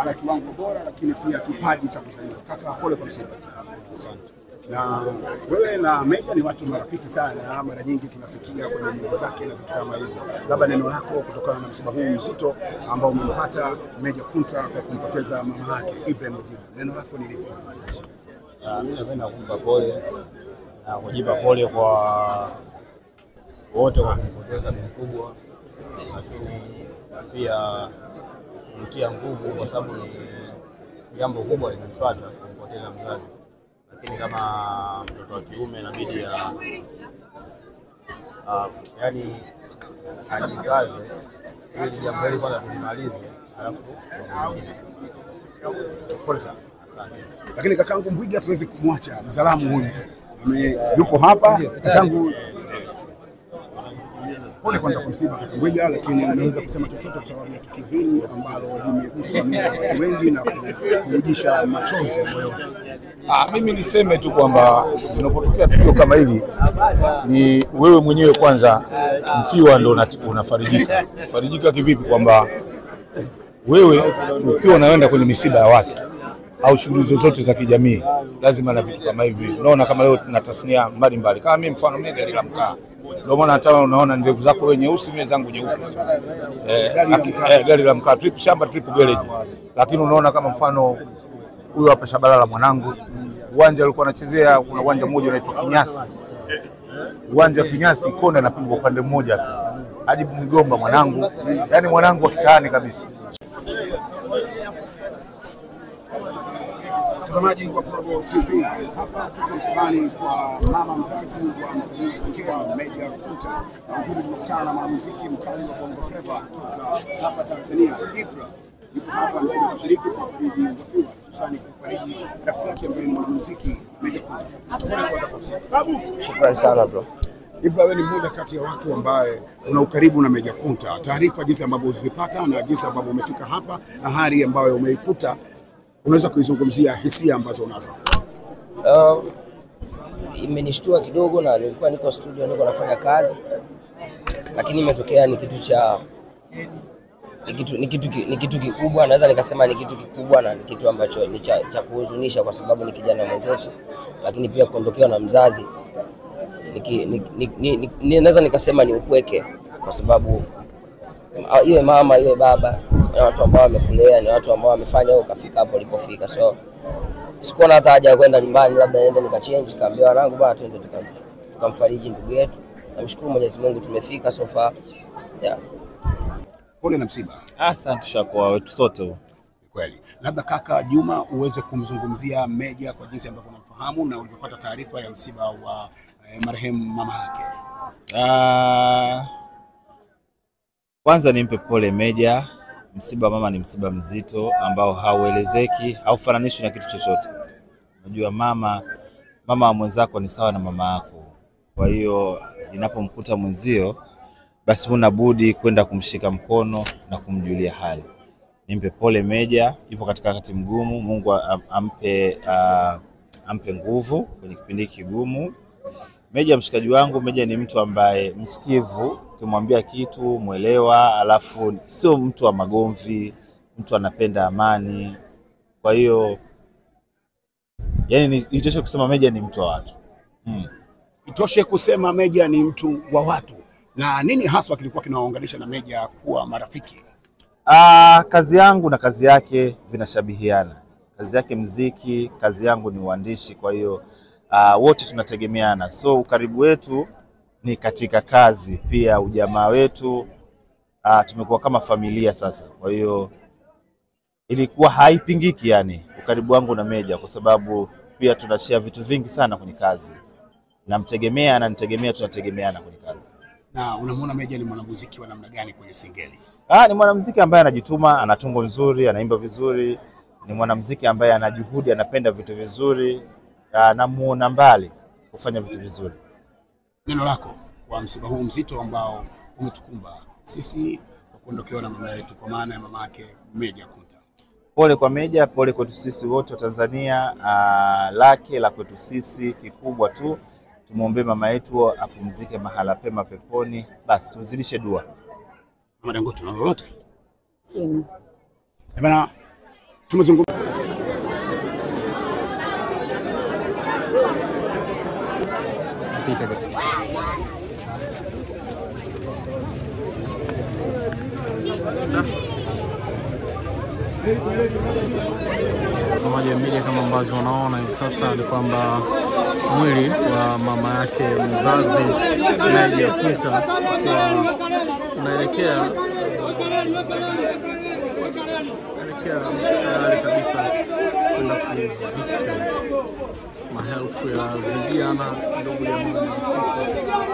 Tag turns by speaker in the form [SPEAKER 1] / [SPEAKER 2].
[SPEAKER 1] ana kiwango bora lakini pia kipaji cha kuzaliwa. Kaka, pole kwa msiba.
[SPEAKER 2] Asante.
[SPEAKER 1] Na wewe na Meja ni watu marafiki sana, mara nyingi tunasikia kwenye nyimbo zake na vitu kama hivyo. Labda neno lako kutokana na msiba huu mzito ambao umempata Meja Kunta kwa kumpoteza mama yake Ibrahim Odigo. Neno lako ni lipi?
[SPEAKER 2] Mimi napenda kumpa pole na kujipa pole kwa wote kwa kumpoteza ni mkubwa, lakini pia kumtia nguvu kwa sababu ni jambo kubwa limemfuata kumpoteza mzazi. Lakini kama mtoto wa kiume inabidi yani ajikaze ili jambo hili kwanza tulimalize, alafu
[SPEAKER 1] pole sana. Asante. Lakini kakangu Mbwiga siwezi kumwacha, mzalamu huyu yupo hapa. Kakangu, pole kwanza kwa msiba kaka Mbwiga, lakini unaweza kusema chochote kwa sababu ya tukio hili ambalo limegusa mioyo ya watu wengi na kurudisha machozi moyoni?
[SPEAKER 3] Mimi niseme tu kwamba unapotokea tukio kama hili ni wewe mwenyewe kwanza mfiwa ndio unafarijika. Farijika kivipi? Kwamba wewe ukiwa unaenda kwenye misiba ya watu au shughuli zozote za kijamii lazima na vitu kama hivi. Unaona kama leo tuna tasnia mbalimbali. Kama mimi mfano mimi gari la mkaa. Ndio maana hata unaona ndevu zako wewe nyeusi, mimi zangu nyeupe. Gari la mkaa, trip shamba, trip garage. Lakini unaona kama mfano huyu hapa Shabalala mwanangu, uwanja alikuwa anachezea, kuna uwanja mmoja unaitwa Kinyasi. Uwanja Kinyasi kona anapigwa upande mmoja tu. Ajibu Migomba mwanangu, yani mwanangu wa kitaani kabisa.
[SPEAKER 1] Mtazamaji wa Global TV, hapa tuko msibani kwa mama mzazi wa msanii Singeli Meja Kunta. Na uzuri tunakutana na mwanamuziki mkali wa Bongo Flava kutoka hapa Tanzania, Ibra. Yuko hapa ndani kushiriki kwa fariji Ngafua, hususani kufariji rafiki yake ambaye ni mwanamuziki Meja Kunta.
[SPEAKER 4] Shukrani sana bro.
[SPEAKER 1] Ibra, wewe ni mmoja kati ya watu ambaye una ukaribu na Meja Kunta. Taarifa jinsi ambavyo uzipata na jinsi ambavyo umefika hapa na hali ambayo umeikuta, unaweza kuizungumzia hisia ambazo unazo?
[SPEAKER 4] Imenishtua kidogo, na nilikuwa niko studio niko nafanya kazi, lakini imetokea ni kitu kikubwa. Naweza nikasema ni kitu kikubwa na ni kitu ambacho ni cha kuhuzunisha kwa sababu ni kijana mwenzetu, lakini pia kuondokewa na mzazi naweza nikasema ni upweke, kwa sababu iwe mama iwe baba ni watu ambao wamekulea, ni watu ambao wamefanya wewe ukafika hapo ulipofika. So sikuwa na hata haja ya kwenda nyumbani, labda niende nikachange, kaambia wanangu bwana twende tukamfariji ndugu yetu. Namshukuru Mwenyezi Mungu tumefika so far. Yeah.
[SPEAKER 1] Pole na msiba.
[SPEAKER 2] Asante shakwa wetu sote.
[SPEAKER 1] Kweli. Labda kaka Juma uweze kumzungumzia Meja kwa jinsi ambavyo unamfahamu na ulipopata taarifa ya msiba wa marehemu mama yake.
[SPEAKER 2] Kwanza nimpe pole Meja. Msiba mama ni msiba mzito ambao hauelezeki, haufananishwi na kitu chochote. Unajua mama wa mwenzako ni sawa na mama yako. Kwa hiyo inapomkuta mwenzio, basi huna budi kwenda kumshika mkono na kumjulia hali. Nimpe pole Meja, yupo katika wakati mgumu. Mungu ampe nguvu kwenye kipindi kigumu. Meja mshikaji wangu, Meja ni mtu ambaye msikivu, ukimwambia kitu muelewa, alafu sio mtu wa magomvi, mtu anapenda amani. Kwa hiyo yani itoshe kusema Meja ni mtu wa watu.
[SPEAKER 1] Itoshe kusema Meja ni mtu wa watu. Na nini haswa kilikuwa kinawaunganisha na Meja kuwa marafiki?
[SPEAKER 2] Kazi yangu na kazi yake vinashabihiana. Kazi yake muziki, kazi yangu ni uandishi, kwa hiyo wote tunategemeana. So ukaribu wetu ni katika kazi, pia ujamaa wetu tumekuwa kama familia sasa. Kwa hiyo ilikuwa haipingiki yani ukaribu wangu na Meja, kwa sababu pia tunashare vitu vingi sana kwenye kazi. Namtegemea na nitegemea, tunategemeana kwenye kazi.
[SPEAKER 1] Na unamwona Meja ni mwanamuziki wa namna gani kwenye Singeli?
[SPEAKER 2] Ni mwanamuziki ambaye anajituma, ana tungo nzuri, anaimba vizuri. Ni mwanamuziki ambaye ana juhudi, anapenda vitu vizuri, anamuona mbali kufanya vitu vizuri.
[SPEAKER 1] Neno lako kwa msiba huu mzito ambao umetukumba sisi kwa kuondokewa na mama yetu, kwa maana ya mama yake Meja Kunta?
[SPEAKER 2] Pole kwa Meja, pole kwetu sisi wote wa Tanzania. Lake la kwetu sisi kikubwa tu tumuombe mama yetu apumzike mahala pema peponi, basi tuzidishe dua.
[SPEAKER 1] Mama Dangote, una lolote?
[SPEAKER 5] Sina.
[SPEAKER 1] Bana, tumezungumza
[SPEAKER 5] Watazamaji wa media, kama ambavyo unaona hivi sasa ni kwamba mwili wa mama yake mzazi Meja Peter unaelekea tayari kabisa kwenda kuzika. Maelfu ya vijana ndugu jamaa